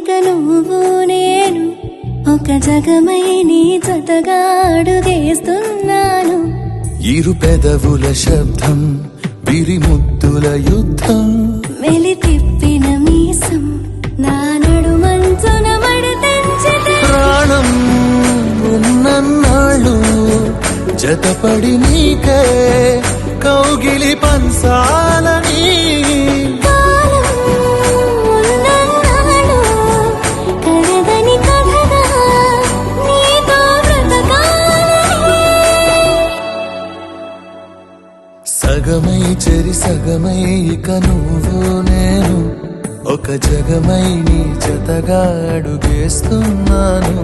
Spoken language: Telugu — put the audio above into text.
ఇక నువ్వు నేను ఒక జగమై నీ జతగా అడుగేస్తున్నాను. ఇరు పెదవుల శబ్దం విరి ముద్దుల యుద్ధం మెలి తిప్పిన మీసం నా నడుమంచున మడితెంచితే ప్రాణం ఉన్నన్నాళ్ళు జతపడి నీకే కౌగిలి పంచాలని కాలం ఉన్నన్నాడు కరగని కథగా నీతో బ్రతకాలని. సగమై చెరి సగమై ఇక నువ్వు నేను ఒక జగమై నీ జతగా అడుగేస్తున్నాను.